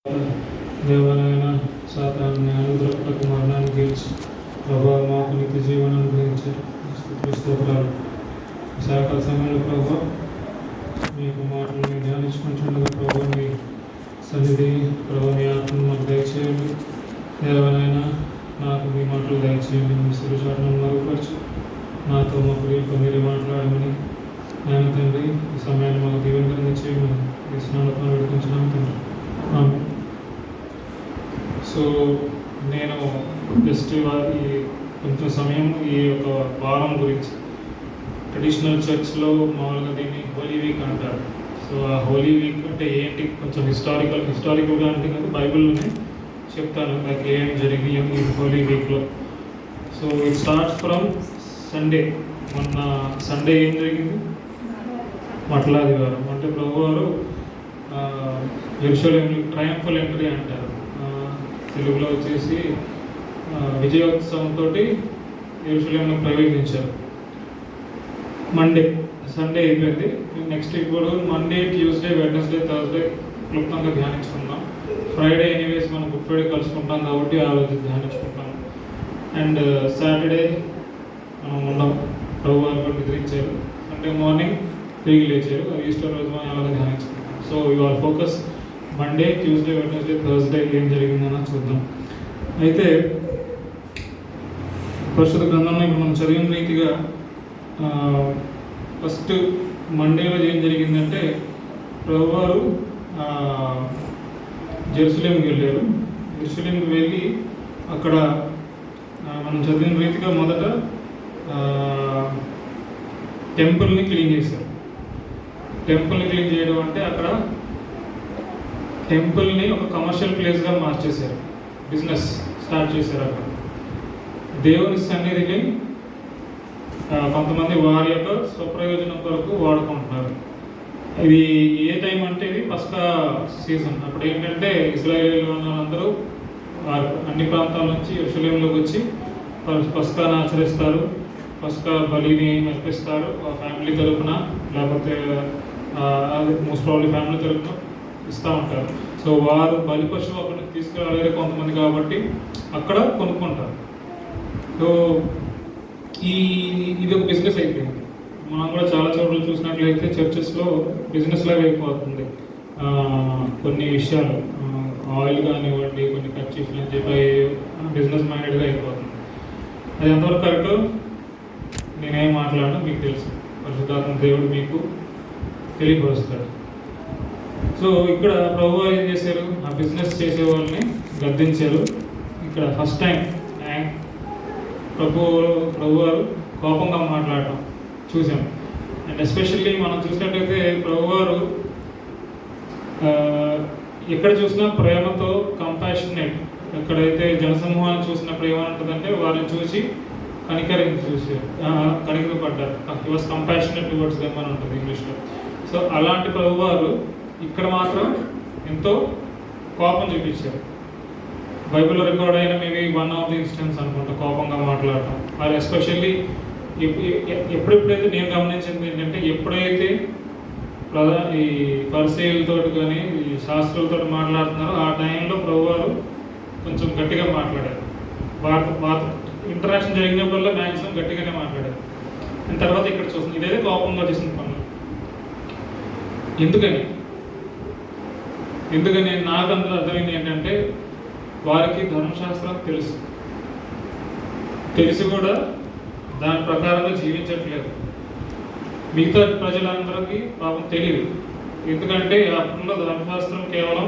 దేవాలైన సాతాన్ని అనుగ్రహకు మరణాన్ని గెలిచి ప్రభావ మాకు నిత్య జీవనం అనుగ్రహించారు. స్తుతులు స్తోత్రాలు. సాయంకాల సమయంలో ప్రభావ మీకు మాటలను ధ్యానించుకుంటుండగా ప్రభావ మీ సన్నిధి ప్రభావ మీ ఆత్మను మాకు దయచేయండి. దేవాలైనా నాకు మీ మాటలు దయచేయండి. మీ సురుచాటను మరుగుపరచు నాతో మా ప్రియులతో మీరే మాట్లాడమని నేను తండ్రి ఈ సమయాన్ని మాకు దీవెనకరంగా చేయమని ఈ స్నానత్వం వేడుకుంటున్నాను తండ్రి. ఆమె సో నేను జస్ట్ ఈ కొంచెం సమయం ఈ యొక్క వారం గురించి ట్రెడిషనల్ చర్చ్లో మామూలుగా దీన్ని హోలీ వీక్ అంటారు. సో ఆ హోలీ వీక్ అంటే ఏంటి కొంచెం హిస్టారికల్గా అంటే కదా బైబిల్లోనే చెప్తాను నాకు ఏం జరిగింది ఈ హోలీ వీక్లో. So it starts from Sunday. మొన్న సండే ఏం జరిగింది? మట్లాదివారం అంటే ప్రభువారు యెరూషలేములో ట్రయంఫల్ ఎంట్రీ అంటారు, తెలుగులో వచ్చేసి విజయోత్సవంతో యెరూషలేములో ప్రవేశించారు. సండే అయిపోయింది. నెక్స్ట్ ఇప్పుడు మండే, ట్యూస్డే, వెడ్నెస్డే, థర్స్డే క్లుప్తంగా ధ్యానించుకుందాం. ఫ్రైడే ఎనీవేస్ మనం గుడ్ ఫ్రైడే కలుసుకుంటాం కాబట్టి ఆ రోజు ధ్యానించుకుంటాం. అండ్ సాటర్డే మనం ఉన్నాం, ప్రభువారు కూడా నిద్రించారు. సండే మార్నింగ్ తిరిగి లేచారు. ఈస్టర్ రోజు మనం అలాగే ధ్యానించుకుంటాం. సో ఇవాళ focus Monday, Tuesday, Wednesday, Thursday ఏం జరిగిందని చూద్దాం. అయితే పరిశుద్ధ గ్రంథంలో ఇప్పుడు మనం చదివిన రీతిగా ఫస్ట్ మండే రోజు ఏం జరిగిందంటే ప్రభువారు జెరూసలేంకి వెళ్ళారు. జెరూసలేంకి వెళ్ళి అక్కడ మనం చదివిన రీతిగా మొదట టెంపుల్ని క్లీన్ చేశారు. టెంపుల్ని క్లీన్ చేయడం అంటే అక్కడ టెంపుల్ని ఒక కమర్షియల్ ప్లేస్గా మార్చేశారు, బిజినెస్ స్టార్ట్ చేశారు. అక్కడ దేవుని సన్నిధిని కొంతమంది వారి యొక్క స్వప్రయోజనం కొరకు వాడుకుంటున్నారు. ఇది ఏ టైం అంటే ఇది పస్కా సీజన్. అప్పుడు ఏంటంటే ఇశ్రాయేలు వాళ్ళందరూ అన్ని ప్రాంతాల నుంచి యెరూషలేములోకి వచ్చి పస్కాను ఆచరిస్తారు. పస్కా బలిని అర్పిస్తారు ఫ్యామిలీ తరపున, లేకపోతే మోస్ట్ ప్రాబ్లీ ఫ్యామిలీ తరపున ఇస్తూ ఉంటారు. సో వారు బలి పశువు అక్కడికి తీసుకురాలేరు కొంతమంది కాబట్టి అక్కడ కొనుక్కుంటారు. సో ఇది ఒక బిజినెస్ అయిపోయింది. మనం కూడా చాలా చోట్ల చూసినట్లయితే చర్చెస్లో బిజినెస్ లాగా అయిపోతుంది. కొన్ని విషయాలు ఆయిల్ కానివ్వండి, కొన్ని కర్చీఫ్లు అని చెప్పి బిజినెస్ మైండెడ్గా అయిపోతుంది. అది ఎంతవరకు కరెక్ట్ నేనేం మాట్లాడను, మీకు తెలుసు. పరిశుద్ధాత్మ దేవుడు మీకు తెలియపరుస్తాడు. సో ఇక్కడ ప్రభు ఏం చేశారు? ఆ బిజినెస్ చేసే వాళ్ళని గద్దించారు. ఇక్కడ ఫస్ట్ టైం ప్రభువారు కోపంగా మాట్లాడటం చూసాం. అండ్ ఎస్పెషల్లీ మనం చూసినట్టయితే ప్రభువారు ఎక్కడ చూసినా ప్రేమతో కంపాషనేట్. ఎక్కడైతే జనసమూహాన్ని చూసిన ప్రేమ ఉంటుందంటే వారిని చూసి కనికరపడ్డారు. He was compassionate towards them అని ఉంటుంది ఇంగ్లీష్లో. సో అలాంటి ప్రభువారు ఇక్కడ మాత్రం ఎంతో కోపం చూపించారు. బైబిల్లో రికార్డ్ అయిన maybe one of the instance అనుకుంటా కోపంగా మాట్లాడటం. అది ఎస్పెషల్లీ ఎప్పుడెప్పుడైతే నేను గమనించింది ఏంటంటే ఎప్పుడైతే ఈ పరిచయాలతో కానీ ఈ శాస్త్రులతో మాట్లాడుతున్నారో ఆ టైంలో ప్రభువారు కొంచెం గట్టిగా మాట్లాడారు. వారితో ఇంటరాక్షన్ జరిగినప్పుడల్లా మ్యాక్సిమం గట్టిగానే మాట్లాడారు. అండ్ తర్వాత ఇక్కడ చూస్తుంది ఇదైతే కోపంగా చేసిన పనులు. ఎందుకని నాకు అందులో అర్థమైంది ఏంటంటే వారికి ధర్మశాస్త్రం తెలిసి కూడా దాని ప్రకారంగా జీవించట్లేదు. మిగతా ప్రజలందరికీ పాపం తెలియదు. ఎందుకంటే అప్పట్లో ధర్మశాస్త్రం కేవలం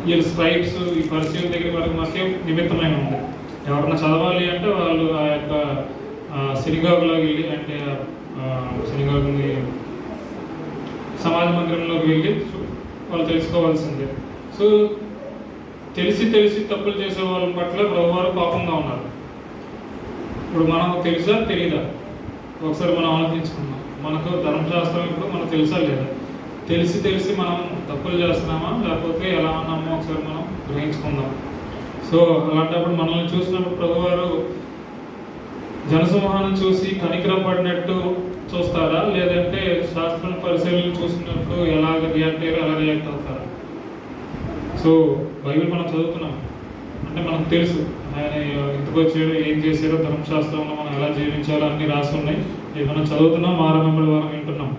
ఈ స్క్రైబ్స్, ఈ పరిచయం దగ్గర వరకు మాకే నిమిత్తమైన ఉంది. ఎవరన్నా చదవాలి అంటే వాళ్ళు ఆ యొక్క సినిగాగులోకి వెళ్ళి, అంటే సినిగాగుని సమాజ మందిరంలోకి వెళ్ళి వాళ్ళు తెలుసుకోవాల్సిందే. సో తెలిసి తప్పులు చేసే వాళ్ళ పట్ల ప్రభువారు కోపంగా ఉన్నారు. ఇప్పుడు మనకు తెలుసా తెలీదా? ఒకసారి మనం ఆలోచించుకున్నాం. మనకు ధర్మశాస్త్రం ఇప్పుడు మనకు తెలుసా లేదా? తెలిసి మనం తప్పులు చేస్తున్నామా లేకపోతే ఎలా ఉన్నామో ఒకసారి మనం గ్రహించుకుందాం. సో అలాంటప్పుడు మనల్ని చూసినప్పుడు ప్రభువారు జనసమూహాన్ని చూసి కనికరపడినట్టు చూస్తారా, లేదంటే శాస్త్రం పరిశీలన చూసినట్టు ఎలాగ రియాక్ట్ అయ్యారో అలా రియాక్ట్ అవుతారా? సో బైబిల్ మనం చదువుతున్నాం అంటే మనకు తెలుసు ఆయన ఎందుకు వచ్చాడు, ఏం చేశారో, ధర్మశాస్త్రంలో మనం ఎలా జీవించాలో అన్నీ రాసి ఉన్నాయి. ఇవి మనం చదువుతున్నాం, వారం వెంబడి వారం వింటున్నాం.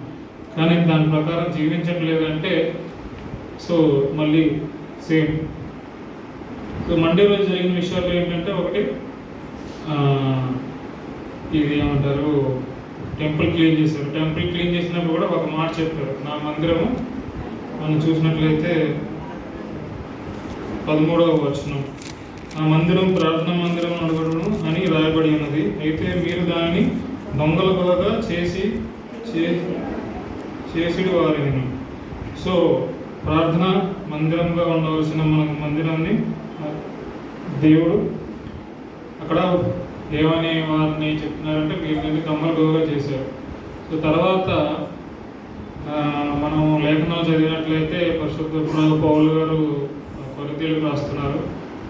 కానీ దాని ప్రకారం జీవించట్లేదంటే సో మళ్ళీ సేమ్. సో మండే రోజు జరిగిన విషయాలు ఏంటంటే, ఒకటి ఇది ఏమంటారు, టెంపుల్ క్లీన్ చేశారు. టెంపుల్ క్లీన్ చేసినప్పుడు కూడా ఒక మాట చెప్పారు, నా మందిరము, మనం చూసినట్లయితే 13వ వచనం, నా మందిరం ప్రార్థనా మందిరం నడవడును అని రాయబడి ఉన్నది. అయితే మీరు దానిని దొంగలుగా చేసి వారిని. సో ప్రార్థన మందిరంగా ఉండవలసిన మన మందిరాన్ని దేవుడు అక్కడ ఏమని వారిని చెప్తున్నారంటే, మీరు దీన్ని దొంగలుగా చేశారు. సో తర్వాత మనం లేఖనాలు చదివినట్లయితే పరిశుద్ధ పౌలు గారు కొరింథీయులకు రాస్తున్నారు.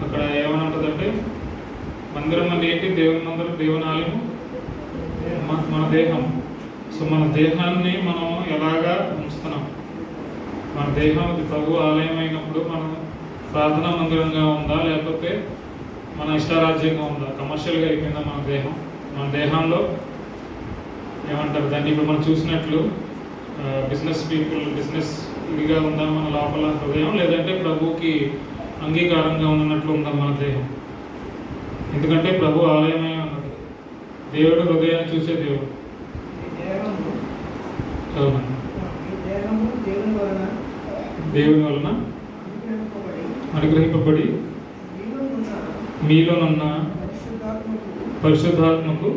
అక్కడ ఏమని ఉంటుందంటే, మందిరం అంటే ఏంటి? దేవుని మందిరం, దేవుని ఆలయము మన దేహం. సో మన దేహాన్ని మనం ఎలాగా ఉంచుతున్నాం? మన దేహం ప్రభు ఆలయం అయినప్పుడు మనం ప్రార్థనా మందిరంగా ఉందా, లేకపోతే మన ఇష్టారాజ్యంగా ఉందా? కమర్షియల్గా అయిపోయిందా మన దేహం? మన దేహంలో ఏమంటారు దాన్ని, ఇప్పుడు మనం చూసినట్లు బిజినెస్ ఇదిగా ఉందా మన లోపల హృదయం, లేదంటే ప్రభుకి అంగీకారంగా ఉన్నట్లు ఉందా మన దేహం? ఎందుకంటే ప్రభు ఆలయమే ఉన్నది. దేవుడు హృదయాన్ని చూసే దేవుడు. దేవుని వలన అనుగ్రహింపబడి మీలోనున్న పరిశుద్ధాత్మకు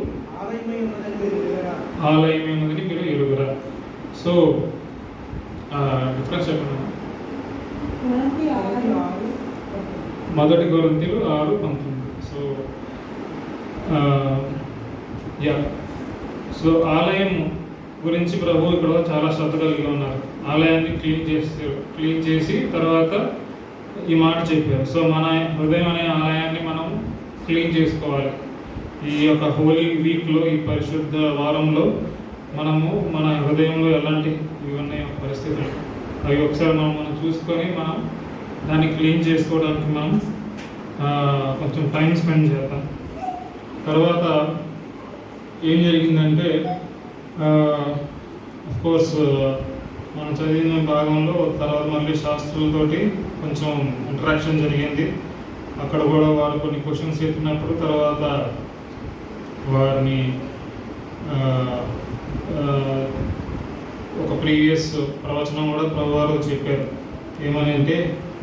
ఆలయమే ఉన్నదని మీరు ఎరుగురా. సో డిఫరెన్స్ చెప్పండి. 1 కొరింథీయులు 6:19. సో సో ఆలయం గురించి ప్రభు ఇక్కడ చాలా శ్రద్ధ కలిగి ఉన్నారు. ఆలయాన్ని క్లీన్ చేసి తర్వాత ఈ మాట చెప్పారు. సో మన హృదయం అనే ఆలయాన్ని మనం క్లీన్ చేసుకోవాలి. ఈ యొక్క హోలీ వీక్లో, ఈ పరిశుద్ధ వారంలో మనము మన హృదయంలో ఎలాంటి ఇవన్నీ పరిస్థితులు అవి ఒకసారి మనం చూసుకొని మనం దాన్ని క్లీన్ చేసుకోవడానికి మనం కొంచెం టైం స్పెండ్ చేద్దాం. తర్వాత ఏం జరిగిందంటే, కోర్స్ మనం చదివిన భాగంలో తర్వాత మళ్ళీ శాస్త్రులతోటి కొంచెం ఇంటరాక్షన్ జరిగింది. అక్కడ కూడా వారు కొన్ని క్వశ్చన్స్ ఎత్తినప్పుడు తర్వాత వారిని ఒక ప్రీవియస్ ప్రవచనం కూడా ప్రభువారు చెప్పారు. ఏమని అంటే,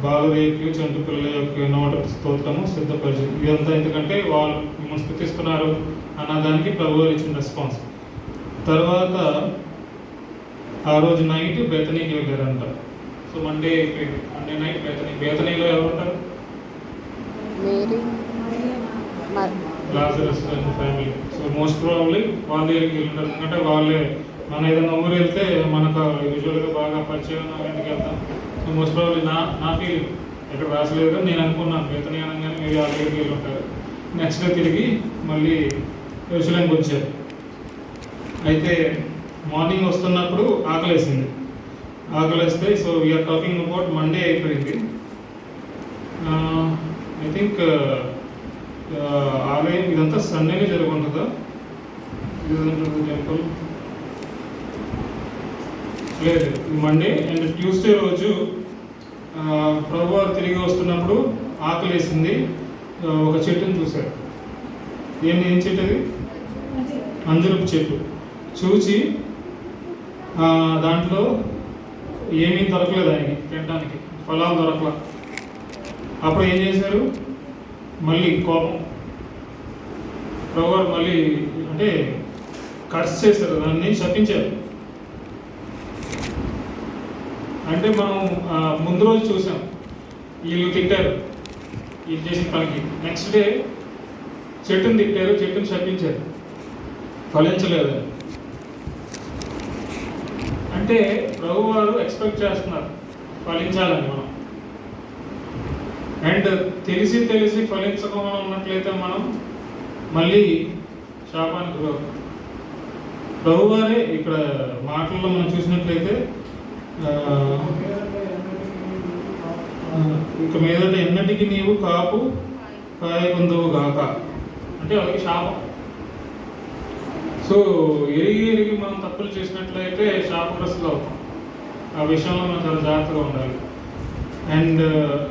బాలురేకి చంటి పిల్లల యొక్క నోట స్తోత్రము సిద్ధపరిచింది. ఇదంతా ఎందుకంటే వాళ్ళు మిమ్మల్ని స్తుతిస్తున్నారు అన్నదానికి ప్రభువారు ఇచ్చిన రెస్పాన్స్. తర్వాత ఆ రోజు నైట్ బెతనీకి వెళ్ళారంట. సో మండే నైట్ బెతనీలో ఎవరు ఉంటారు? Lazarus and family. So most probably వాళ్ళ దగ్గరికి వెళ్ళింటారు. ఎందుకంటే వాళ్ళే, మనం ఏదైనా ఊరు వెళ్తే మనకు యూజువల్గా బాగా పరిచయం ఇంటికి వెళ్తాం. సో మోస్ట్ ప్రాబబ్లీ నా ఫీలింగ్, ఎక్కడ రాసలేదు, నేను అనుకున్నాను బెతనీ అనగానే మీరు వాళ్ళ దగ్గరికి వెళ్ళి ఉంటారు. నెక్స్ట్ డే తిరిగి మళ్ళీ యెరూషలేంకి వచ్చారు. అయితే మార్నింగ్ వస్తున్నప్పుడు ఆకలేసింది. ఆకలేస్తే so we're talking about Monday అయిపోయింది. ఐ థింక్ ఆలయం ఇదంతా సండేనే జరుగుతుంటుందా? టెంపుల్ లేదు, మండే అండ్ ట్యూస్డే రోజు ప్రభువారు తిరిగి వస్తున్నప్పుడు ఆకలేసింది. ఒక చెట్టును చూశారు. ఏం చెట్టు అది? అంజరపు చెట్టు. చూచి దాంట్లో ఏమీ దొరకలేదు ఆయనకి తినడానికి, ఫలాలు దొరకల. అప్పుడు ఏం చేశారు? మళ్ళీ కోపం. ప్రభువారు మళ్ళీ అంటే కర్స్ చేశారు, దాన్ని శపించారు. అంటే మనం ముందు రోజు చూసాం, వీళ్ళు తిట్టారు వీళ్ళు చేసిన పనికి. నెక్స్ట్ డే చెట్టును తిట్టారు, చెట్టును శపించారు, ఫలించలేదు. అంటే ప్రభువారు ఎక్స్పెక్ట్ చేస్తున్నారు ఫలించాలని మనం. అండ్ తెలిసి ఫలించకుండా ఉన్నట్లయితే మనం మళ్ళీ శాపానికి గురవుతాం. ప్రభువారే ఇక్కడ మాటల్లో మనం చూసినట్లయితే ఇక మీదట ఎన్నటికి నీవు కాపు కాయకుందువు గాక అంటే వాళ్ళకి శాపం. సో ఎరిగి మనం తప్పులు చేసినట్లయితే శాపగ్రస్తులు అవుతాం. ఆ విషయంలో మనం చాలా జాగ్రత్తగా ఉండాలి. అండ్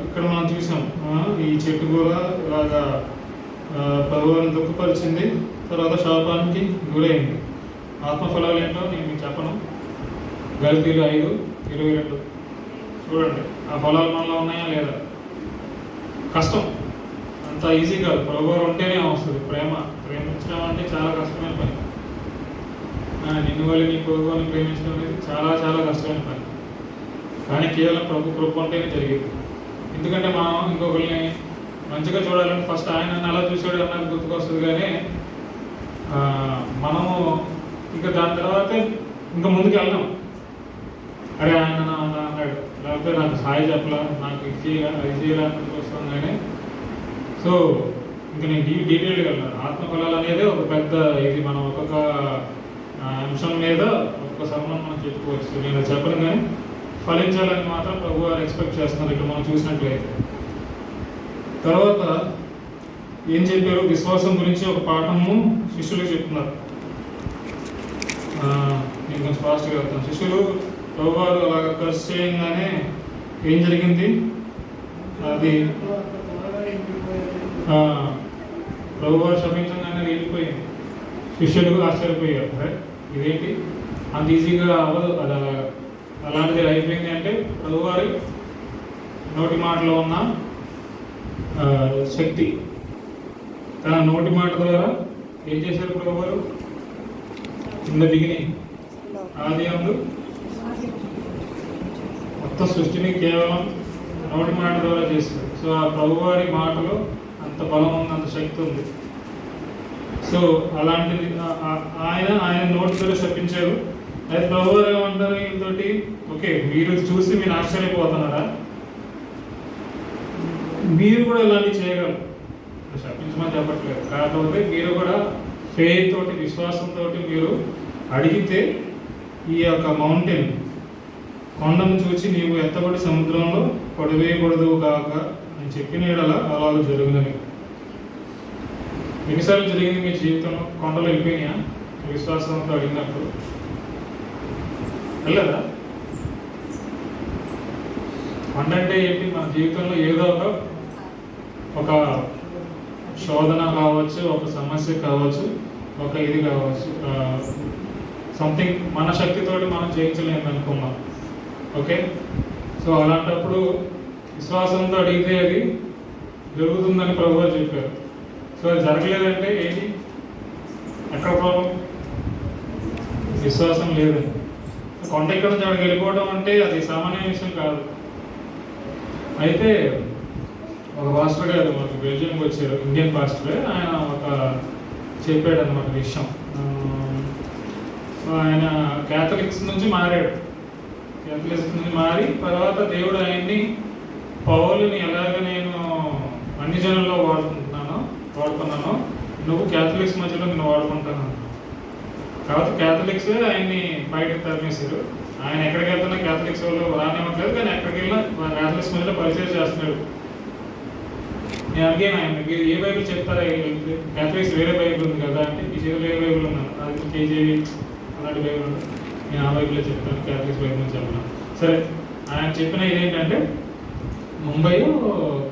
ఇక్కడ మనం చూసాం ఈ చెట్టు కూడా ఇలాగా ప్రభువుని దుఃఖపరిచింది, తర్వాత శాపానికి గురైంది. ఆత్మఫలాలు ఏంటో నేను మీకు చెప్పను. గల్తీలు 5:22 చూడండి. ఆ ఫలాలు మనలో ఉన్నాయా లేదా? కష్టం, అంత ఈజీ కాదు. ప్రభువు ఉంటేనే వస్తుంది. ప్రేమించడం అంటే చాలా కష్టమైన పని. నిన్ను వల్ల నీ ప్రభువుని ప్రేమించడం అనేది చాలా చాలా కష్టమైన పని. కానీ కేవలం ప్రభు కృప ఉంటేనే జరిగింది. ఎందుకంటే మనం ఇంకొకరిని మంచిగా చూడాలంటే ఫస్ట్ ఆయన అలా చూసాడు అన్నది గుర్తుకొస్తుంది. కానీ మనము ఇంకా దాని తర్వాత ఇంకా ముందుకు వెళ్ళాం. అరే ఆయన అన్నాడు, లేకపోతే నాకు సాయి చెప్పలా, నాకు ఇది చేయాలని వస్తాం. కానీ సో ఇంకా నేను డీటెయిల్గా వెళ్ళాను. ఆత్మఫలాలు అనేది ఒక పెద్ద ఇది. మనం ఒక్కొక్క అంశం మీద ఒక్కొక్క సర్మం మనం చెప్పుకోవచ్చు. నేను చెప్పను, కానీ ఫలించాలని మాత్రం ప్రభు వారు ఎక్స్పెక్ట్ చేస్తున్నారు ఇక్కడ మనం చూసినట్లయితే. తర్వాత ఏం చెప్పారు? విశ్వాసం గురించి ఒక పాఠము శిష్యులకు చెప్తున్నారు. నేను కొంచెం ఫాస్ట్గా వెళ్తాను. శిష్యులు ప్రభు వారు అలాగ ఖర్చు చేయంగానే ఏం జరిగింది? అది ప్రభు వారు శపించగానే వెళ్ళిపోయింది. శిష్యులు ఆశ్చర్యపోయారు, అరే ఇదేంటి అంత ఈజీగా అవ్వదు, అది అలాంటిది అయిపోయింది. అంటే ప్రభువారి నోటి మాటలో ఉన్న శక్తి, తన నోటి మాట ద్వారా ఏం చేశారు ప్రభువారు? ఇన్ ద బిగినింగ్, ఆది అందు మొత్తం సృష్టిని కేవలం నోటి మాట ద్వారా చేశారు. సో ఆ ప్రభువారి మాటలో అంత బలం ఉంది, అంత శక్తి ఉంది. సో అలాంటిది ఆయన నోటి ద్వారా శపించారు. అయితే ప్రభువారు ఏమంటారు వీళ్ళతోటి? ఓకే, మీరు చూసి మీరు ఆశ్చర్యపోతున్నారా? మీరు కూడా ఇలాంటివి చేయగలరు. శపించమని చెప్పట్లేదు, కాకపోతే మీరు కూడా ఫెయిత్ తోటి, విశ్వాసంతో మీరు అడిగితే ఈ యొక్క మౌంటైన్ కొండను చూసి నీవు ఎత్తబడి సముద్రంలో పడివేయకూడదు కాక అని చెప్పిన యెడల అలాగ జరుగునని. ఎన్నిసార్లు జరిగింది మీ జీవితంలో? కొండలు వెళ్ళిపోయినాయా విశ్వాసంతో అడిగినప్పుడు? వెళ్ళదా? కొండ అంటే ఏంటి? మన జీవితంలో ఏదో ఒక శోధన కావచ్చు, ఒక సమస్య కావచ్చు, ఒక ఇది కావచ్చు, సంథింగ్ మన శక్తితోటి మనం జయించలేము అనుకున్నాం. ఓకే, సో అలాంటప్పుడు విశ్వాసంతో అడిగితే అది జరుగుతుందని ప్రభువు చెప్పారు. సో అది జరగలేదంటే ఏంటి? ఎక్కడ ప్రాబ్లం? విశ్వాసం లేదండి. కొండ ఇక్కడ నుంచి అక్కడికి వెళ్ళిపోవడం అంటే అది సామాన్య విషయం కాదు. అయితే ఒక పాస్టర్ గారు మాకు బెల్జియంకి వచ్చారు, ఇండియన్ పాస్టరే. ఆయన ఒక చెప్పాడు అన్నమాట విషయం. ఆయన క్యాథలిక్స్ నుంచి మారాడు. క్యాథలిక్స్ నుంచి మారి తర్వాత దేవుడు ఆయన్ని పౌలుని ఎలాగ నేను అన్ని జనుల్లో వాడుకున్నాను, నువ్వు క్యాథలిక్స్ మధ్యలో నేను వాడుకుంటాను. కాబట్టి క్యాథలిక్స్ ఆయన్ని బయటకు తరిమేశారు. ఆయన ఎక్కడికి వెళ్తున్నా క్యాథలిక్స్ వాళ్ళు రానివ్వట్లేదు, కానీ ఎక్కడికి వెళ్ళినా క్యాథలిక్స్ మధ్యలో పరిచయం చేస్తున్నాడు. నేను అడిగాను ఆయన, మీరు ఏ బైబిల్ చెప్తారా? క్యాథలిక్స్ వేరే బైబిల్ ఉంది కదా అంటే, ఈ చేతిలో ఏ బైబిల్ ఉన్నాను, అది కేజీవి అలాంటి బైబిల్ ఉంది, నేను ఆ బైబిల్లో చెప్తాను, క్యాథలిక్స్ బైబిల్ అని చెప్పిన. సరే, ఆయన చెప్పిన ఇదేంటంటే ముంబైలో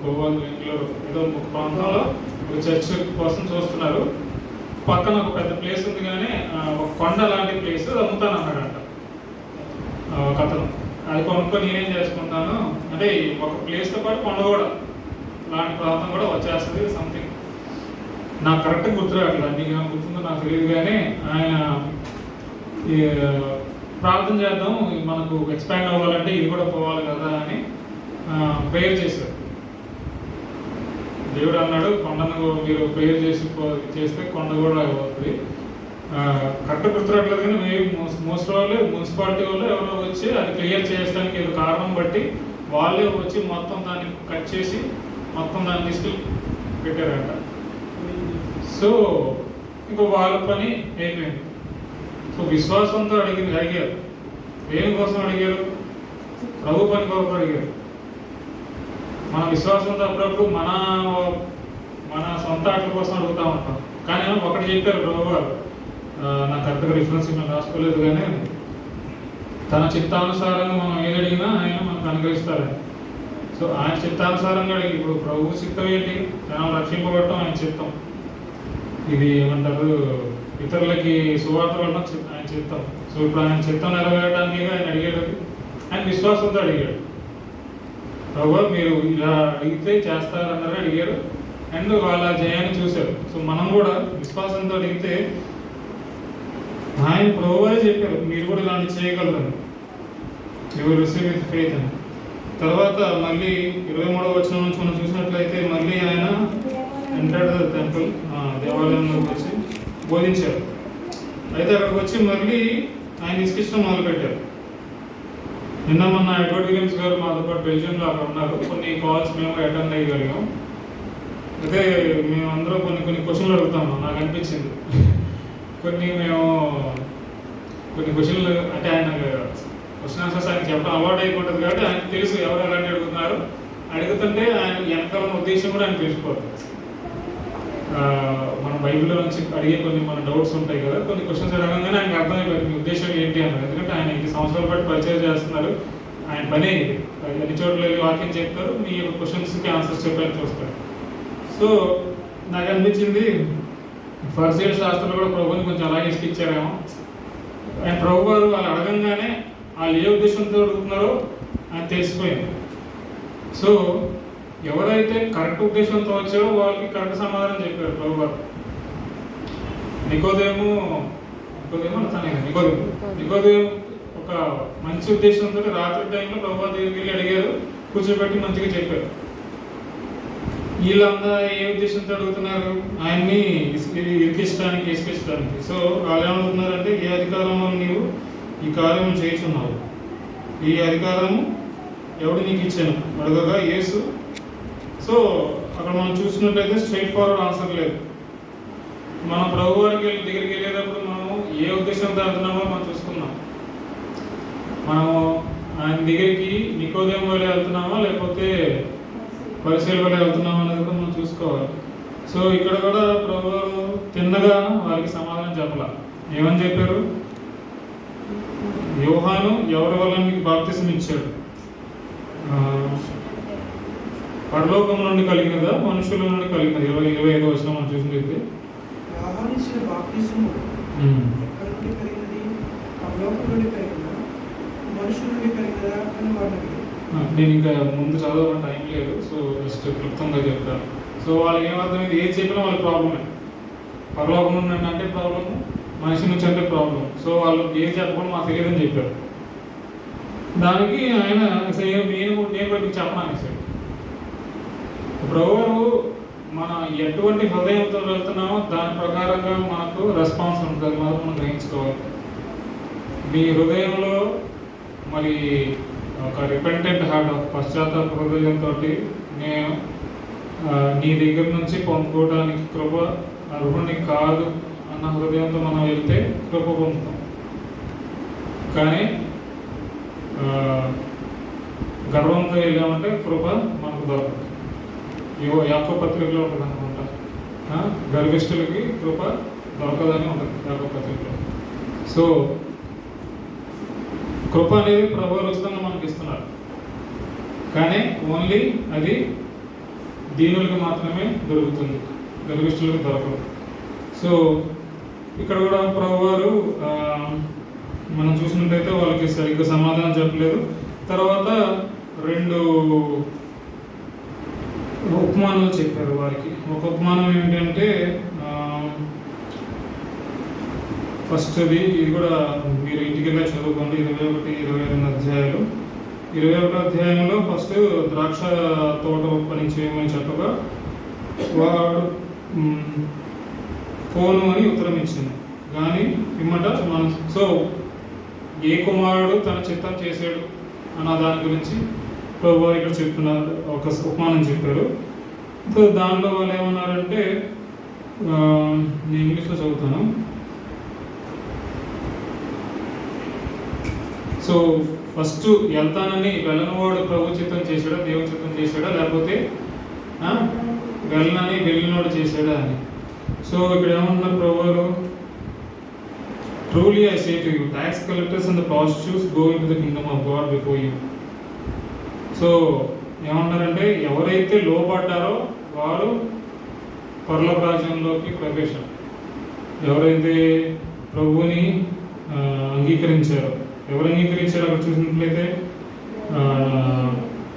గోవా బెంగళూరు ఏదో ఒక ప్రాంతంలో ఒక చర్చ్ కోసం చూస్తున్నారు. పక్కన ఒక పెద్ద ప్లేస్ ఉంది, కానీ ఒక కొండ లాంటి ప్లేస్ అమ్ముతాను అన్నాడంట ఒక అతను. అది కొనుక్కొని నేనేం చేసుకుంటాను అంటే ఒక ప్లేస్తో పాటు కొండ కూడా లాంటి ప్రాంతం కూడా వచ్చేస్తుంది. సంథింగ్ నాకు కరెక్ట్గా గుర్తురావట్లేదు, నీకు ఏమైనా గుర్తుందో నాకు తెలియదు. కానీ ఆయన ప్రార్థన చేద్దాం, మనకు ఎక్స్పాండ్ అవ్వాలంటే ఇది కూడా పోవాలి కదా అని ప్రేయర్ చేశారు. దేవుడు అన్నాడు, కొండను మీరు ప్రేయర్ చేస్తే కొండ కూడా అవుతుంది. కరెక్ట్ గుర్తురావట్లేదు, కానీ మేము మోస్ట్ వాళ్ళు మున్సిపాలిటీ వాళ్ళు ఎవరో వచ్చి అది క్లియర్ చేయడానికి ఏదో కారణం బట్టి వాళ్ళే వచ్చి మొత్తం దాన్ని కట్ చేసి మొత్తం దాన్ని తీసుకెళ్ళి పెట్టారంట. సో ఇంకో వాళ్ళ పని అయిపోయింది. సో విశ్వాసంతో దేనికోసం అడిగారు? ప్రభు పని కొరకు అడిగారు. మన విశ్వాసంతో అప్పుడప్పుడు మన మన సొంత ఆటల కోసం అడుగుతూ ఉంటాం. కానీ ఒకటి చెప్పారు ప్రభు గారు, నాకు కరెక్ట్గా రిఫరెన్స్ మేము రాసుకోలేదు, కానీ తన చిత్తానుసారంగా మనం ఏది అడిగినా ఆయన మనకు అనుగ్రహిస్తారని. సో ఆయన చిత్తానుసారంగా ఇప్పుడు ప్రభు చిత్తం ఏంటి? జనం రక్షింపబడటం ఆయన చిత్తం. ఇది ఏమంటారు, ఇతరులకి సువార్త వెళ్ళడం ఆయన చిత్తం. సో ఇప్పుడు ఆయన చిత్తం నెరవేరడానికి ఆయన అడిగాడు, ఆయన విశ్వాసంతో అడిగాడు. ప్రభు మీరు ఇలా అడిగితే చేస్తారన్నది అడిగారు, అండ్ వాళ్ళ జయాన్ని చూశారు. సో మనం కూడా విశ్వాసంతో అడిగితే ఆయన ప్రభువే చెప్పారు మీరు కూడా ఇలాంటి చేయగలరని, you will receive with faith అని. తర్వాత మళ్ళీ 23వ వచనం నుంచి మనం చూసినట్లయితే మళ్ళీ ఆయన ఎంటర్డ్ ద టెంపుల్, దేవాలయంలోకి వచ్చి బోధించారు. అయితే అక్కడికి వచ్చి మళ్ళీ ఆయన ఇసుకిష్టం మొదలుపెట్టారు. నిన్న మొన్న ఎడ్వర్డ్ విలియమ్స్ గారు మాతో పాటు బెల్జియంలో అక్కడ ఉన్నారు. కొన్ని కాల్స్ మేము అటెండ్ అయ్యగలిగాం. అయితే మేమందరం కొన్ని క్వశ్చన్లు అడుగుతాము. నాకు అనిపించింది కొన్ని క్వశ్చన్లు అంటే ఆయన క్వశ్చన్ ఆన్సర్స్ ఆయన చెప్పడం అలవాటు అయిపోతుంది కాబట్టి ఆయనకు తెలుసు ఎవరు ఎలాంటి అడుగుతున్నారు. అడుగుతుంటే ఆయన వెనకాల ఉద్దేశం కూడా ఆయన తెలుసుకోవాలి. మన బైబిల్లో నుంచి అడిగే మన డౌట్స్ ఉంటాయి కదా, కొన్ని క్వశ్చన్స్ అడగంగానే ఆయనకు అర్థమైపోయింది మీ ఉద్దేశం ఏంటి అన్నారు. ఎందుకంటే ఆయన 5 సంవత్సరాల పాటు పరిచయం చేస్తున్నారు. ఆయన పనే ఇది, అన్ని చోట్ల వెళ్ళి వాక్యం చెప్తారు, మీ యొక్క క్వశ్చన్స్కి ఆన్సర్స్ చెప్పడానికి చూస్తారు. సో నాకు అనిపించింది ఫరిసీయుల శాస్త్రంలో కూడా ప్రభుని కొంచెం అలాగే ఇచ్చారేమో. ఆయన ప్రభు గారు వాళ్ళు అడగంగానే వాళ్ళు ఏ ఉద్దేశంతో అడుగుతున్నారో ఆయన తెలిసిపోయింది. సో ఎవరైతే కరెక్ట్ ఉద్దేశంతో వచ్చారో వాళ్ళకి కరెక్ట్ సమాధానం చెప్పారు ప్రభు గారు. నికోదేము ఒక మంచి ఉద్దేశంతో రాత్రి టైంలో ప్రభు దగ్గరికి వెళ్ళి అడిగారు, కూర్చోబెట్టి మంచిగా చెప్పారు. వీళ్ళంతా ఏ ఉద్దేశంతో అడుగుతున్నారు? ఆయన్ని ఇసుకించడానికి. సో వాళ్ళు ఏమవుతున్నారంటే ఏ అధికారంలో నీవు ఈ కార్యం చేయుచున్నావు, ఈ అధికారము ఎవడు నీకు ఇచ్చాను అడగగా యేసు. సో అక్కడ మనం చూసినట్లయితే స్ట్రైట్ ఫార్వర్డ్ ఆన్సర్ లేదు. మనం ప్రభు వారికి దగ్గరికి వెళ్ళేటప్పుడు మనము ఏ ఉద్దేశంతో వెళ్తున్నామో మనం చూసుకున్నాం. మనము ఆయన దగ్గరికి నికోదేము వల్ల వెళ్తున్నామా లేకపోతే పరిశీలన వల్ల వెళ్తున్నామా అనేది కూడా మనం చూసుకోవాలి. సో ఇక్కడ కూడా ప్రభు తిన్నగా వారికి సమాధానం చెప్పాల. ఏమని చెప్పారు? యోహాను ఎవరి వల్ల మీకు బాప్తిసం ఇచ్చాడు? పరలోకం నుండి కలిగినదా మనుషుల నుండి కలిగినది? 25వ వచనం మనం చూసినట్లయితే నేను ఇంకా ముందు చదవడం టైం లేదు, సో జస్ట్ క్లుప్తంగా చెప్తాను. సో వాళ్ళకి ఏమర్థమైంది, ఏది చెప్పినా వాళ్ళకి ప్రాబ్లమే. పరలోకం నుండి అంటే ప్రాబ్లము, మనిషి నుంచి అంటే ప్రాబ్లం. సో వాళ్ళు ఏం చెప్పకుండా మాకు తెలియదని చెప్పారు. దానికి ఆయన నేను కూడా మీకు చెప్పను సార్. ప్రభు మన ఎటువంటి హృదయంతో వెళ్తున్నామో దాని ప్రకారంగా మనకు రెస్పాన్స్ ఉంటుంది, మాత్రం మనం గ్రహించుకోవాలి. మీ హృదయంలో మరి ఒక రిపెంటెంట్ హార్ట్, పశ్చాత్తాప హృదయంతో నేను నీ దగ్గర నుంచి పొందుకోవడానికి కృప అర్హుని కాదు అన్న హృదయంతో మనం వెళ్తే కృప పొందుతాం. కానీ గర్వంతో వెళ్ళామంటే కృప మనకు దొరకదు. యాకోబు పత్రికలో ఉంటుంది అనుకుంటా, గర్విష్ఠులకి కృప దొరకదని ఉంటుంది యాకోబు పత్రికలో. సో కృప అనేది ప్రభు ఉచితంగా మనకి ఇస్తున్నారు, కానీ ఓన్లీ అది దీనులకు మాత్రమే దొరుకుతుంది, గర్విష్ఠులకు దొరకదు. సో ఇక్కడ కూడా ప్రభు వారు మనం చూసినట్టయితే వాళ్ళకి సరిగ్గా సమాధానం చెప్పలేదు. తర్వాత 2 ఉపమానాలు చెప్పారు వారికి. ఒక ఉపమానం ఏంటంటే ఫస్ట్ది, ఇది కూడా మీరు ఇంటికి వెళ్ళి చదువుకోండి, 21-22 అధ్యాయాలు. 21వ అధ్యాయంలో ఫస్ట్ ద్రాక్ష తోట పని చేయమని చెప్పగా వాడు ఫోను అని ఉత్తరం ఇచ్చింది. కానీ పిమ్మట మనం సో ఏ కుమారుడు తన చిత్తం చేశాడు అన్న దాని గురించి ప్రభు ఇక్కడ చెప్తున్నారు, ఒక ఉపమానం చెప్పారు. సో దానిలో వాళ్ళు ఏమన్నారంటే, నేను ఇంగ్లీష్లో చదువుతాను. సో ఫస్ట్ వెళ్తానని వెళ్ళనివాడు ప్రభు చిత్తం చేశాడా, దేవుని చిత్తం చేశాడా, లేకపోతే వెళ్ళనని వెళ్ళినోడు చేశాడా అని. సో ఇక్కడ ఏమంటున్నారు ప్రభువారు, truly I say to you tax collectors and the prostitutes go into the Kingdom of God before you. So ఏమంటారంటే ఎవరైతే లోపడ్డారో వారు పరలోక రాజ్యంలోకి ప్రవేశం. ఎవరైతే ప్రభువుని అంగీకరించారో, ఎవరు అంగీకరించారో అక్కడ చూసినట్లయితే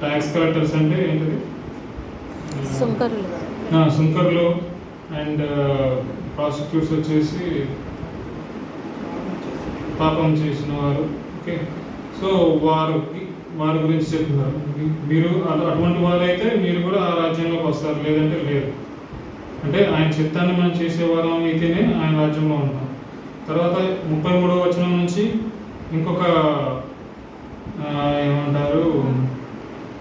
ట్యాక్స్ కలెక్టర్స్ అంటే ఏంటిది, సుంకర్లు అండ్ ప్రాసిక్యూట్స్ వచ్చేసి పాపం చేసిన వారు. ఓకే, సో వారి గురించి చెప్తున్నారు. మీరు అటువంటి వారైతే మీరు కూడా ఆ రాజ్యంలోకి వస్తారు, లేదంటే లేదు. అంటే ఆయన చిత్తాన్ని మనం చేసేవారం అయితేనే ఆయన రాజ్యంలో ఉంటాం. తర్వాత 33వ వచనం నుంచి ఇంకొక ఏమంటారు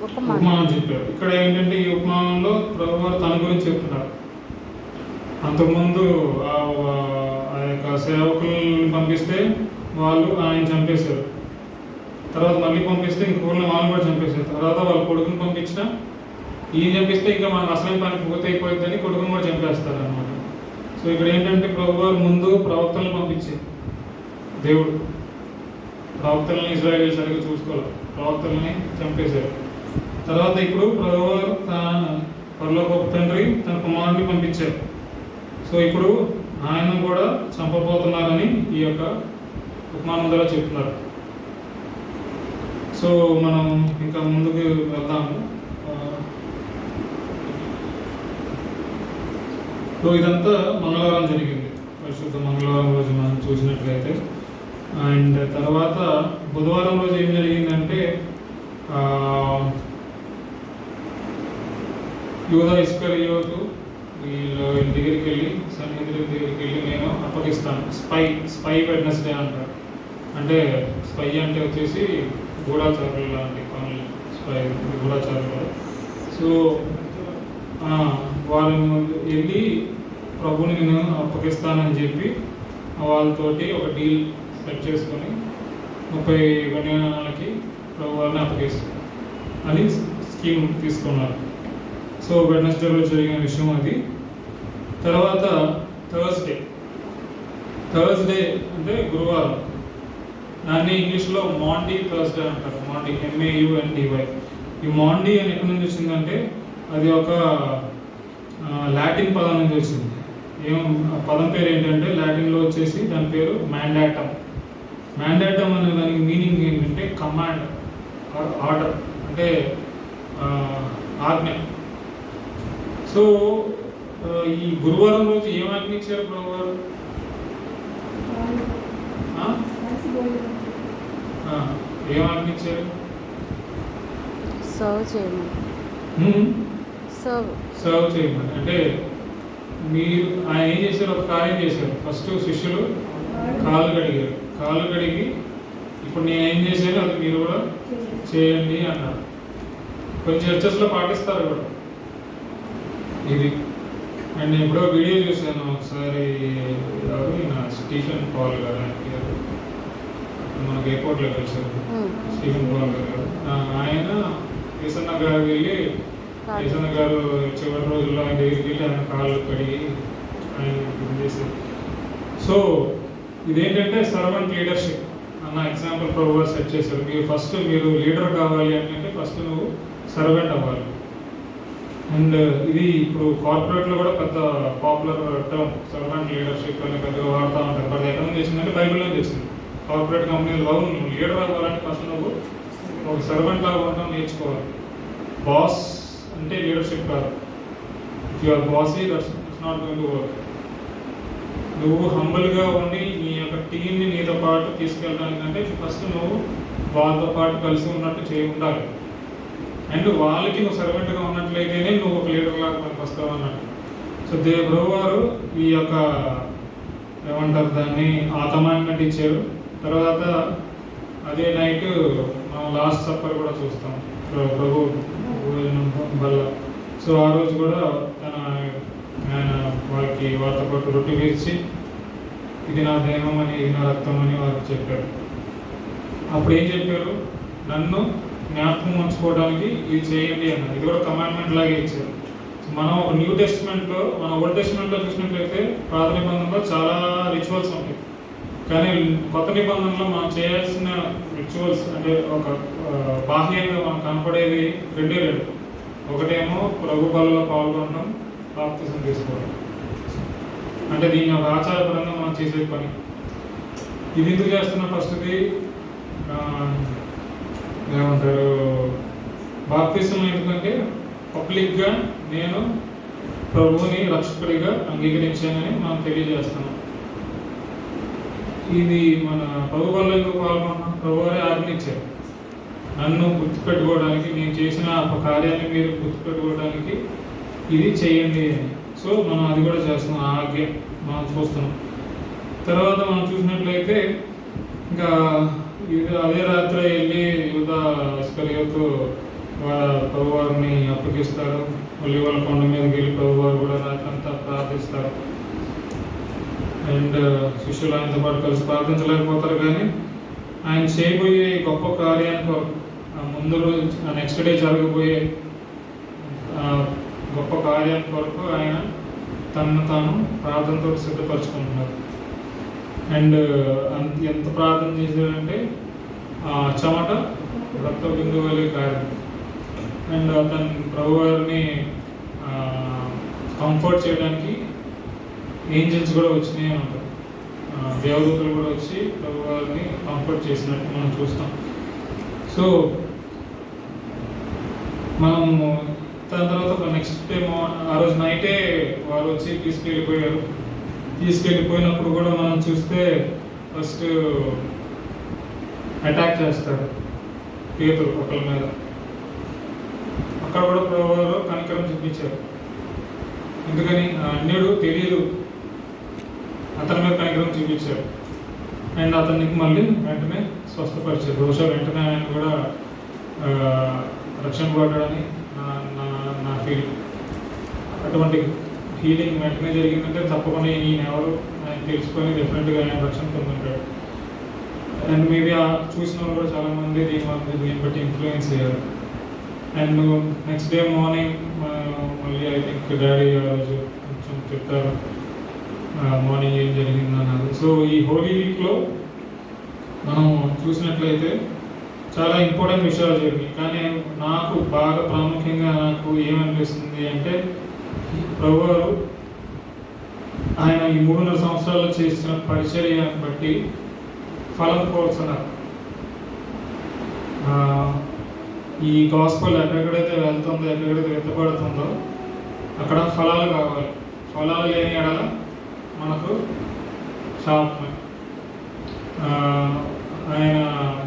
ఉపమానం చెప్పారు. ఇక్కడ ఏంటంటే ఈ ఉపమానంలో ప్రభువారు తన గురించి చెప్తున్నారు. అంతకుముందు ఆ యొక్క సేవకులను పంపిస్తే వాళ్ళు ఆయన చంపేశారు, తర్వాత మళ్ళీ పంపిస్తే ఇంకొకరిని వాళ్ళు కూడా చంపేశారు, తర్వాత వాళ్ళ కొడుకుని పంపించిన ఈయన చంపిస్తే ఇంకా మనకు అసలు పని పూర్తయిపోతుందని కొడుకుని కూడా చంపేస్తారు అన్నమాట. సో ఇక్కడ ఏంటంటే ప్రభువారు ముందు ప్రవక్తలను పంపించారు. దేవుడు ప్రవక్తలని ఇజ్రాయేల్ సరిగ్గా చూసుకోవాలి, ప్రవక్తలని చంపేశారు. తర్వాత ఇప్పుడు ప్రభువారు తన పరలోకపు తండ్రి తన కుమారుని పంపించారు. సో ఇప్పుడు ఆయన కూడా చంపబోతున్నారని ఈ యొక్క ఉపమానం ద్వారా చెప్తున్నారు. సో మనం ఇంకా ముందుకు వెళ్దాము. సో ఇదంతా మంగళవారం జరిగింది, పరిశుద్ధ మంగళవారం రోజు మనం చూసినట్లయితే. అండ్ తర్వాత బుధవారం రోజు ఏం జరిగిందంటే యూదా ఇస్కరియోతు వీళ్ళ దగ్గరికి వెళ్ళి, సన్నిహితుల దగ్గరికి వెళ్ళి నేను అప్పగిస్తాను. స్పై వెడ్నెస్డే అంటారు. అంటే స్పై అంటే వచ్చేసి గూఢాచారులు లాంటి పనులు, స్పై గూఢాచారులు. సో వాళ్ళని వెళ్ళి ప్రభుని నేను అప్పగిస్తానని చెప్పి వాళ్ళతోటి ఒక డీల్ సెట్ చేసుకొని 30 గణ్యాలకి ప్రభు వారిని అప్పగిస్తాను అని స్కీమ్ తీసుకున్నారు. సో వెడ్నెస్డే రోజు జరిగిన విషయం అది. తర్వాత థర్స్డే అంటే గురువారం, దాన్ని ఇంగ్లీష్లో మాండీ థర్స్డే అంటారు. Maundy MAUNDY. ఈ మాండీ అని ఎక్కడి నుంచి వచ్చిందంటే అది ఒక లాటిన్ పదం నుంచి వచ్చింది. పదం పేరు ఏంటంటే లాటిన్లో వచ్చేసి దాని పేరు మ్యాండాటమ్. మ్యాండాటమ్ అనే దానికి మీనింగ్ ఏంటంటే కమాండ్, ఆర్డర్, అంటే ఆజ్ఞ. సో ఈ గురువారం రోజు ఏం ఆజ్ఞ ఇచ్చారు ప్రభువారు? ఏం ఆజ్ఞ ఇచ్చారు? సర్వ్ చేయమని. అంటే మీరు ఆయన ఏం చేశారు? ఒక కార్యం చేశారు. ఫస్ట్ శిష్యులు కాళ్ళు కడిగి ఇప్పుడు నేను ఏం చేశాను అది మీరు కూడా చేయండి అన్నారు. కొన్ని చర్చెస్లో పాటిస్తారు కూడా ఇది. అండ్ నేను ఎప్పుడో వీడియో చూశాను ఒకసారి, స్టీఫెన్ పాల్ గారు, మనకు ఎయిర్పోర్ట్లో కలిసారు స్టీఫెన్ పాల్ గారు. ఆయన ఈసన్న గారు వెళ్ళి, ఈసన్న గారు చివరి రోజుల్లో ఆయన దగ్గరికి వెళ్ళి ఆయన కాళ్ళు కడిగి ఆయన చేశారు. సో ఇదేంటంటే సర్వెంట్ లీడర్షిప్ అన్న ఎగ్జాంపుల్ ప్రభువారు సెట్ చేశారు. మీరు లీడర్ కావాలి అంటే ఫస్ట్ నువ్వు సర్వెంట్ అవ్వాలి. అండ్ ఇది ఇప్పుడు కార్పొరేట్లో కూడా పెద్ద పాపులర్ టర్మ్, సర్వెంట్ లీడర్షిప్ అని పెద్దగా వాడుతూ ఉంటారు. బట్ ఎక్కడ నుంచి వచ్చిందంటే బైబిల్లో వచ్చింది. కార్పొరేట్ కంపెనీలో నువ్వు లీడర్ అవ్వాలంటే ఫస్ట్ నువ్వు ఒక సర్వెంట్ లాగా ఉండడం నేర్చుకోవాలి. బాస్ అంటే లీడర్షిప్ కాదు. If you are bossy that's not going to work. నువ్వు హంబుల్గా ఉండి నీ యొక్క టీంని నీతో పాటు తీసుకెళ్ళడానికంటే ఫస్ట్ నువ్వు వాళ్ళతో పాటు కలిసి ఉన్నట్టు ఉండాలి. అండ్ వాళ్ళకి నువ్వు సర్వెంట్గా ఉన్నట్లయితేనే నువ్వు ఒక లీడర్ లాగా మనకు వస్తావు అన్నట్టు. సో ప్రభువారు ఈ యొక్క ఏమంటారు దాన్ని ఆ కమాండ్మెంట్ ఇచ్చారు. తర్వాత అదే నైట్ మనం లాస్ట్ సప్పర్ కూడా చూస్తాం ప్రభు వల్ల. సో ఆ రోజు కూడా ఆయన వారితో పాటు రొట్టె వేసి ఇది నా దేహం అని, ఇది నా రక్తం అని వారికి చెప్పారు. అప్పుడు ఏం చెప్పారు? నన్ను జ్ఞాపకం ఉంచుకోవడానికి ఇది చేయండి అన్నారు. ఇది కూడా కమాండ్మెంట్ లాగే ఇచ్చారు. మనం ఒక న్యూ టెస్ట్మెంట్లో, మన ఓల్డ్ టెస్ట్మెంట్లో చూసినట్లయితే పాత నిబంధనలో చాలా రిచువల్స్ ఉంటాయి. కానీ కొత్త నిబంధనలో మనం చేయాల్సిన రిచువల్స్ అంటే ఒక బాహ్యంగా మనం కనపడేవి రెండే రెండు. ఒకటేమో ప్రభు బలలో పాల్గొనడం, బాప్తిసం తీసుకోవడం. అంటే దీన్ని ఒక ఆచారపరంగా మనం చేసే పని. ఇది ఎందుకు చేస్తున్నా? ఫస్ట్ది ఏమంటారు, బాప్తిసం ఎందుకంటే పబ్లిక్గా నేను ప్రభువుని రక్షకుడిగా అంగీకరించానని మనం తెలియజేస్తున్నాం. ఇది మన ప్రభు వల్ల ఎందుకు పాల్గొన్నాం? ప్రభు వారే ఆజ్ఞించారు, నన్ను గుర్తుపెట్టుకోవడానికి, నేను చేసిన ఒక కార్యాన్ని మీరు గుర్తుపెట్టుకోవడానికి ఇది చేయండి అని. సో మనం అది కూడా చేస్తున్నాం, ఆ ఆజ్ఞ మనం చూస్తున్నాం. తర్వాత మనం చూసినట్లయితే ఇంకా అదే రాత్రి వెళ్ళి యూదా ఇస్కరియోతు ప్రభువారిని అప్పగిస్తారు. మళ్ళీ వాళ్ళ కొండ మీదకి వెళ్ళి ప్రభువారు కూడా రాత్రి అంతా ప్రార్థిస్తారు. అండ్ శిష్యులు ఆయనతో పాటు కలిసి ప్రార్థించలేకపోతారు. కానీ ఆయన చేయబోయే గొప్ప కార్యానికి ముందు రోజు నెక్స్ట్ డే జరగబోయే గొప్ప కార్యం కొరకు ఆయన తనను తాను ప్రార్థనతో సిద్ధపరచుకుంటున్నారు. అండ్ ఎంత ప్రార్థన చేశారంటే చెమట రక్త బిందువులే కారణం. అండ్ అతను ప్రభువారిని కంఫర్ట్ చేయడానికి ఏంజల్స్ కూడా వచ్చినాయి అంటారు. దేవదూతలు కూడా వచ్చి ప్రభువారిని కంఫర్ట్ చేసినట్టు మనం చూస్తాం. సో మనము దాని తర్వాత నెక్స్ట్ డే ఆ రోజు నైటే వారు వచ్చి తీసుకెళ్ళిపోయారు. తీసుకెళ్ళిపోయినప్పుడు కూడా మనం చూస్తే ఫస్ట్ అటాక్ చేస్తారు పేతురు ఒకరి మీద. అక్కడ కూడా ప్రభువారు కనికరం చూపించారు. ఎందుకని? అన్యుడు తెలియదు, అతని మీద కనికరం చూపించారు. అండ్ అతనికి మళ్ళీ వెంటనే స్వస్థపరిచారు. బహుశా వెంటనే ఆయన కూడా రక్షణ పడ్డాడని నా ఫీలింగ్. అటువంటి హీలింగ్ వెంటనే జరిగిందంటే తప్పకుండా ఈయన ఎవరు ఆయన తెలుసుకొని డెఫినెట్గా ఆయన రక్షణ పొందుంటాడు. అండ్ మేబీ చూసిన వాళ్ళు కూడా చాలామంది దీన్ని బట్టి ఇన్ఫ్లుయెన్స్ అయ్యారు. అండ్ నెక్స్ట్ డే మార్నింగ్ మళ్ళీ ఐ థింక్ డాడీ ఆ రోజు కొంచెం చెప్తారు మార్నింగ్ ఏం జరిగింది అన్నారు. సో ఈ హోలీ వీక్లో మనం చూసినట్లయితే చాలా ఇంపార్టెంట్ విషయాలు జరిగాయి. కానీ నాకు బాగా ప్రాముఖ్యంగా నాకు ఏమనిపిస్తుంది అంటే ప్రభువారు ఆయన ఈ 3.5 సంవత్సరాల్లో చేసిన పరిచర్యను బట్టి ఫలం కోరుతున్నారు. ఈ గాస్పల్ ఎక్కడెక్కడైతే వెళ్తుందో, ఎక్కడెక్కడైతే వెతపడుతుందో అక్కడ ఫలాలు కావాలి. ఫలాలు లేని ఎడల మనకు శాపమే. ఆయన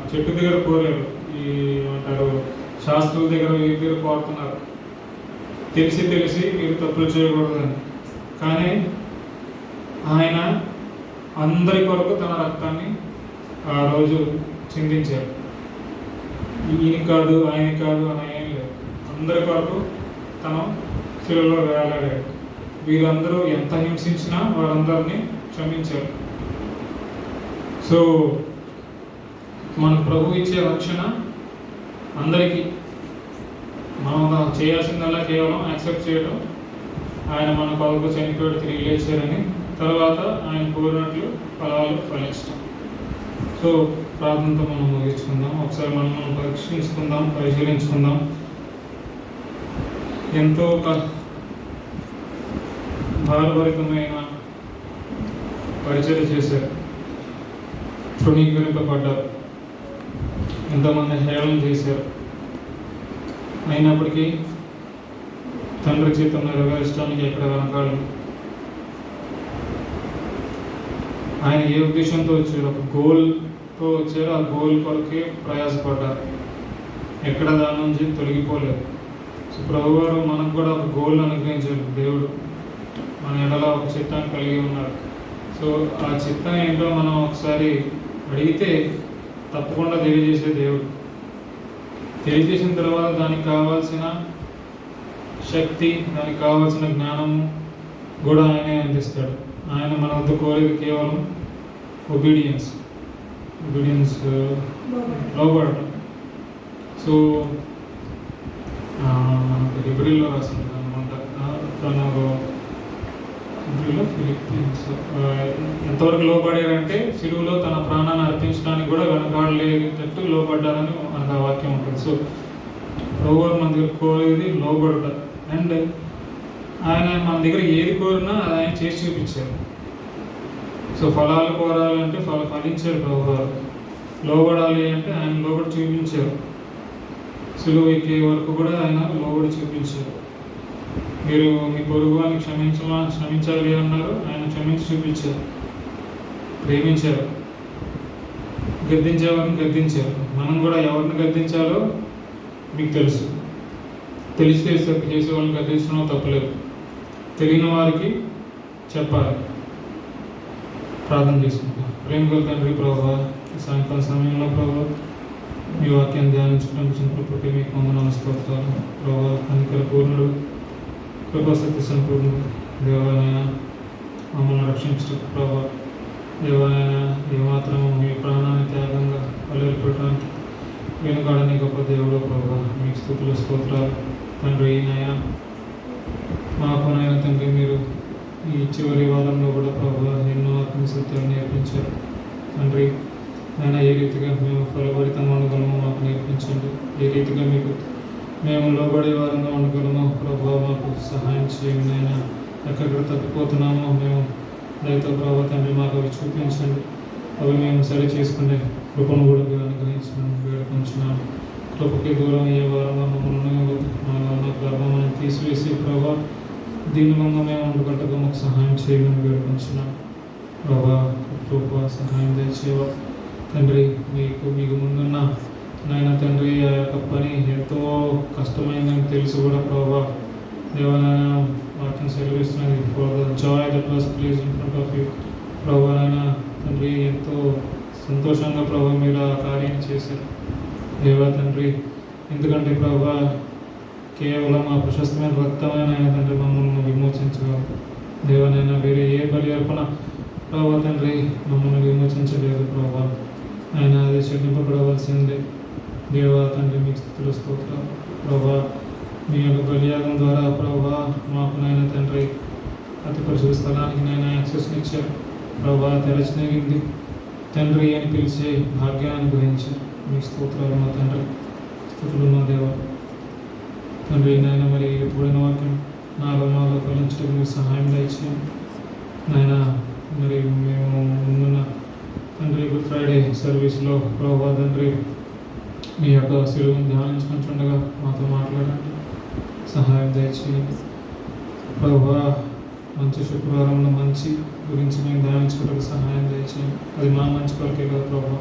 చెట్టు దగ్గర కోరారు, ఈ ఏమంటారు శాస్త్రుల దగ్గర వీరి దగ్గర కోరుతున్నారు, తెలిసి మీరు తప్పులు చేయకూడదని. కానీ ఆయన అందరి కొరకు తన రక్తాన్ని ఆ రోజు చిందించారు. ఈయన కాదు ఆయన కాదు అని ఏం లేదు, అందరి కొరకు తను శిలువలో వేలాడాడు. వీరందరూ ఎంత హింసించినా వారందరినీ క్షమించారు. సో మన ప్రభు ఇచ్చే రక్షణ అందరికీ. మనం చేయాల్సిందల్లా కేవలం యాక్సెప్ట్ చేయడం. ఆయన మన కొరకు చనిపోయాడు, తిరిగి లేచారని, తర్వాత ఆయన కోరినట్లు ఫలాలు ఫలించడం. సో ప్రార్థనతో మనం ముగించుకుందాం. ఒకసారి మనం పరిశీలించుకుందాం. ఎంతో భారభరితమైన పరిచయం చేశారు, తృణీకరింపబడ్డారు, ఎంతోమంది హేళన చేశారు. అయినప్పటికీ తండ్రి చిత్తం నెరవేర్చడానికి ఎక్కడ వెనకాడు. ఆయన ఏ ఉద్దేశంతో వచ్చారు? ఒక గోల్తో వచ్చారు. ఆ గోల్ కొరకే ప్రయాసపడ్డారు, ఎక్కడ దాని నుంచి తొలగిపోలేదు. సో ప్రభువారు మనకు కూడా ఒక గోల్ అనుగ్రహించారు. దేవుడు మన ఎడల ఒక చిత్తాన్ని కలిగి ఉన్నారు. సో ఆ చిత్తం ఏంటో మనం ఒకసారి అడిగితే తప్పకుండా తెలియజేసే దేవుడు. తెలియజేసిన తర్వాత దానికి కావాల్సిన శక్తి, దానికి కావాల్సిన జ్ఞానము కూడా ఆయనే అందిస్తాడు. ఆయన మన వద్ద కోరేది కేవలం ఒబీడియన్స్, లోబడటం. సో మనకు హిబ్రిల్లో రాసింది అనమాట. తను హిబ్రిల్లో ఫిలిప్పీన్స్ ఎంతవరకు లోబడారంటే సిలువలో తన ప్రాణాన్ని అర్పించడానికి కూడా వెనకాడలేటట్టు లోబడ్డారని మనకు ఆ వాక్యం ఉంటుంది. సో ప్రభువు మన దగ్గర కోరేది లోబడుట. అండ్ ఆయన మన దగ్గర ఏది కోరినా అది ఆయన చేసి చూపించారు. సో ఫలాలు కోరాలంటే ఫలించారు ప్రభువు. లోబడాలి అంటే ఆయన లోబడి చూపించారు. సిలువ ఎక్కే వరకు కూడా ఆయన లోబడి చూపించారు. మీరు మీ పొరుగు అని క్షమించాలి అన్నారు, ఆయన క్షమించి చూపించారు. ప్రేమించారు. గద్దించేవారిని గద్దించారు. మనం కూడా ఎవరిని గద్దించాలో మీకు తెలుసు. తెలిసి తప్పు చేసే వాళ్ళని గద్దించడం తప్పలేదు. తెలియని వారికి చెప్పాలి. ప్రార్థన చేసుకుంటాం. ప్రేమ గల తండ్రి ప్రభువా, సాయంకాలం సమయంలో ప్రభువా మీ వాక్యాన్ని ధ్యానించడానికి కృపకి మీకు వందనాలు స్తోత్రాలు. ప్రభువా కనికర పూర్ణుడు, కృపాశక్తి సంపూర్ణుడు దేవాలైనా మమ్మల్ని రక్షించడం ప్రభావ. దేవాలైనా ఏమాత్రం మీ ప్రాణాన్ని త్యాగంగా వదిలిపెట్టడానికి వెనుకాడని గొప్ప దేవుడు ప్రభావ. మీకు స్తుతులు స్తోత్రాలు తండ్రి. నయా మాకునైనా తండ్రి మీరు ఈ చివరి వారంలో కూడా ప్రభావ ఎన్నో ఆత్మ సత్యాలు నేర్పించారు తండ్రి. అయినా ఏ రీతిగా మేము ఫలభరితంగా ఉండగలమో మాకు నేర్పించండి. ఏ రీతిగా మీకు మేము లోబడే వారంగా ఉండగలమో ప్రభావ మాకు సహాయం చేయండి. అయినా ఎక్కడెక్కడ తప్పిపోతున్నామో మేము దయతో ప్రభావ తండ్రి మాకు అవి చూపించండి. అవి మేము సరి చేసుకునే కృపను కూడా మీరు అనుగ్రహించడం వేడుకొంచున్నాను. కృపకి దూరం అయ్యే వారంగా మమ్మల్ని మాలో ఉన్న గర్భం తీసివేసి ప్రభావ దీనివంగా మేము ఉండగట్టగా మాకు సహాయం చేయమని వేడుకొంచున్నాను. ప్రభావ కృప సహాయం తెచ్చేవా తండ్రి. మీకు ముందున్న నాయన తండ్రి ఆ యొక్క పని ఎంతో కష్టమైందని తెలుసు కూడా ప్రభావ. దేవాలైన వాటిని సెలవిస్తున్నది for the joy that was placed in front of you. ప్రభావైన తండ్రి ఎంతో సంతోషంగా ప్రభావ మీరు ఆ కార్యాన్ని చేశారు దేవా తండ్రి. ఎందుకంటే ప్రభావ కేవలం ఆ ప్రశస్తమైన రక్తమైన ఆయన తండ్రి మమ్మల్ని విమోచించగలరు దేవానైనా. వేరే ఏ బలి అర్పణ ప్రభావ తండ్రి మమ్మల్ని విమోచించలేదు ప్రభావ. ఆయన అది చెల్లింపబడవలసిందే దేవా తండ్రి. మీకు స్తుతులు స్తోత్రాలు ప్రభా. మీ యొక్క బలియాగం ద్వారా ప్రభా మాకునైనా తండ్రి అతి పరిశుద్ధ స్థలానికి నైనా యాక్సెస్ని ఇచ్చారు ప్రభా. తెరచినగింది తండ్రి అని పిలిచే భాగ్యాన్ని గ్రహించారు. మీ స్తోత్రాలు మా తండ్రి. స్తుతులు మా దేవా తండ్రి. నాయన మరి ఎప్పుడైన వాక్యం నాలో ఫలించడం మీరు సహాయం దయచేయండి నాయన. మరి మేము ముందున్న తండ్రి గుడ్ ఫ్రైడే సర్వీస్లో ప్రభా తండ్రి మీ యొక్క శిలువను ధ్యానించుకుంటుండగా మాతో మాట్లాడండి, సహాయం దయచేయండి ప్రభా. మంచి శుక్రవారంలో మంచి గురించి మేము ధ్యానించుకోవడానికి సహాయం దయచేయండి. అది మా మంచి కొరకే కదా ప్రభా.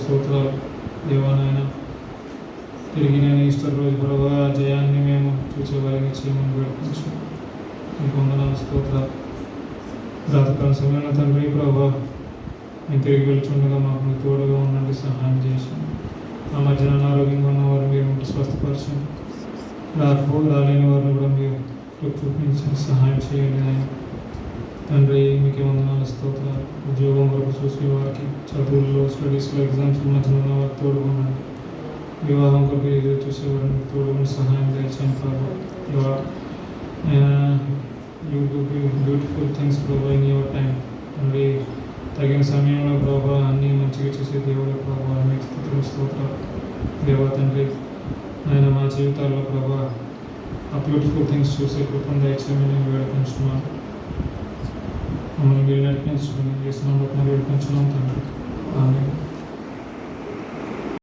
స్తోత్రాలు దేవానైనా. తిరిగి నేను ఈస్టర్ రోజు ప్రభా జయాన్ని మేము చూసేవారిని చేయమని వేడుకోవచ్చు. మీకు వందనాలు స్తోత్రాలు. రాతకాల సమయంలో తండ్రి ప్రభా మేము తిరిగి వెళ్తుండగా మాకు తోడుగా ఉండండి, సహాయం చేసింది. ఆ మధ్యన అనారోగ్యంగా ఉన్నవారు మీరు స్వస్థపరచండి. రాలేని వారిని కూడా మీరు చూపించండి, సహాయం చేయండి ఆయన తండ్రి. మీకే వందనాలు స్తోత్రాలు. ఉద్యోగం వరకు చూసే వారికి, చదువుల్లో స్టడీస్లో ఎగ్జామ్స్ మధ్యన ఉన్న వారికి తోడుగా ఉండండి. వివాహం కొరకు ఎదురు చూసేవారిని తోడుగా సహాయం దయచేయండి ప్రభా. యూ డు బ్యూటిఫుల్ థింగ్స్ ప్రభా ఇన్ యువర్ టైం తండ్రి. తగిన సమయంలో ప్రభా అన్నీ మంచిగా చేసే దేవుడు ప్రభా. మీకు స్తుతులు స్తోత్రాలు దేవా తండ్రి. ఆయన మా జీవితాల్లో ప్రభా ఆ బ్యూటిఫుల్ థింగ్స్ చూసే కృపను దయచేయమని నేను వేడుకుంటున్నాను. మమ్మల్ని మీరు నడిపించుకుని చేసిన వేడుకుంటున్నాం తండ్రి.